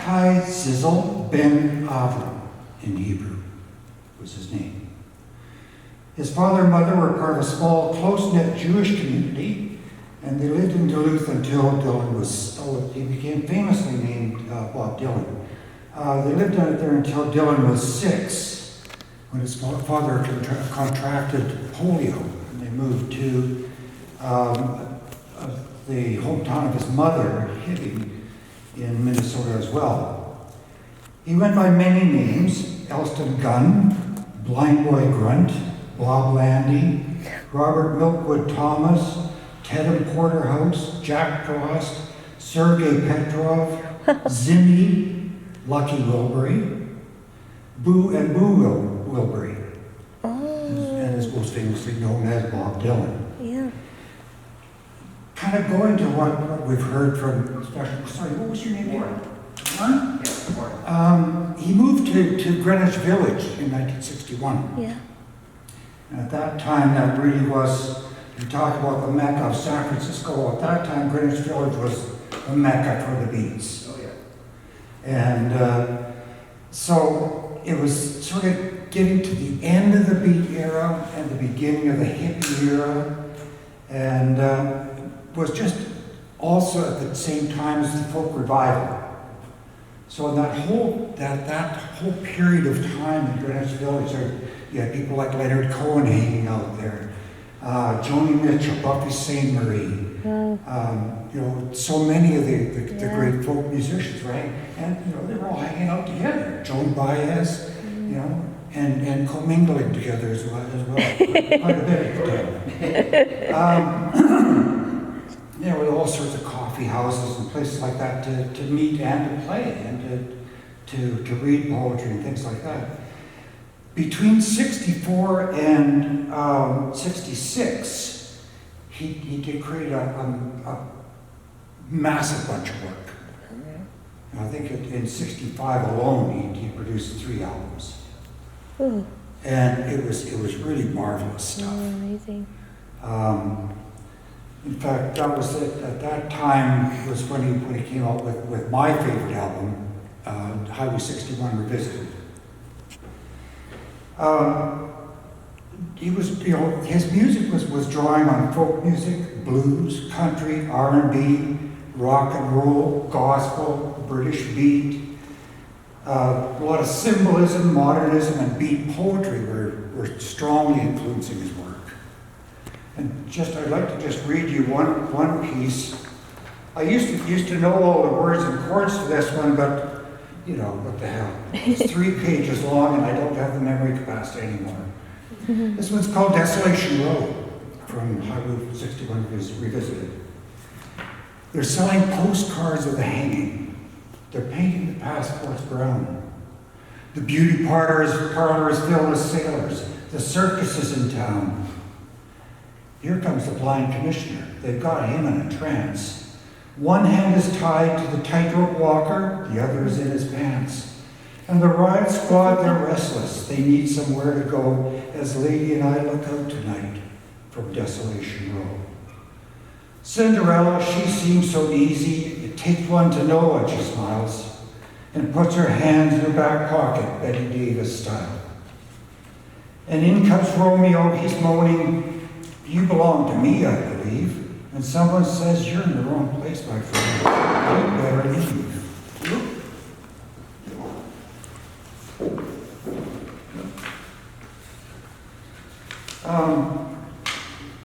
Hai Zizel ben Avram in Hebrew was his name. His father and mother were part of a small, close-knit Jewish community, and they lived in Duluth until Dylan was, he became famously named Bob Dylan. They lived out there until Dylan was 6, when his father contracted polio, and they moved to the hometown of his mother, Hibbing, in Minnesota as well. He went by many names: Elston Gunn, Blind Boy Grunt, Bob Landy, Robert Milkwood Thomas, Tedham Porterhouse, Jack Frost, Sergei Petrov, Zimmy, Lucky Wilbury, Boo Wilbury, and is most famously known as Bob Dylan. Yeah. Kind of going to what we've heard from, sorry, what was your name? Warren. Warren? Yes, Warren. He moved to Greenwich Village in 1961. Yeah. And at that time, that really was, you talk about the Mecca of San Francisco, at that time Greenwich Village was the Mecca for the Beats. Oh, yeah. And so it was sort of getting to the end of the Beat era and the beginning of the hippie era, and was just also at the same time as the folk revival. So in that whole period of time in Greenwich Village, you had people like Leonard Cohen hanging out there, Joni Mitchell, Buffy St. Marie, so many of the great folk musicians, right? And they were all hanging out together. Joan Baez, and commingling together as well. Quite a bit of time. With all sorts of coffee houses and places like that to meet and to play and to read poetry and things like that. Between 64 and 66, he did create a massive bunch of work. And I think in 65 alone, he produced 3 albums. Ooh. And it was really marvelous stuff. Oh, amazing. In fact, that was at that time was when he came out with my favorite album, Highway 61 Revisited. He was, his music was drawing on folk music, blues, country, R&B, rock and roll, gospel, British beat. A lot of symbolism, modernism, and beat poetry were strongly influencing his work. And I'd like to just read you one piece. I used to know all the words and chords to this one, but what the hell? It's 3 pages long, and I don't have the memory capacity anymore. This one's called Desolation Row, from Highway 61 Revisited. They're selling postcards of the hanging. They're painting the passports brown. The beauty parlor is filled with sailors. The circus is in town. Here comes the blind commissioner. They've got him in a trance. One hand is tied to the tightrope walker, the other is in his pants. And the riot squad, they're restless. They need somewhere to go as Lady and I look out tonight from Desolation Row. Cinderella, she seems so easy. It takes one to know it, she smiles, and puts her hands in her back pocket, Betty Davis style. And in comes Romeo, he's moaning, "You belong to me, I believe." And someone says, "You're in the wrong place, my friend. You better leave."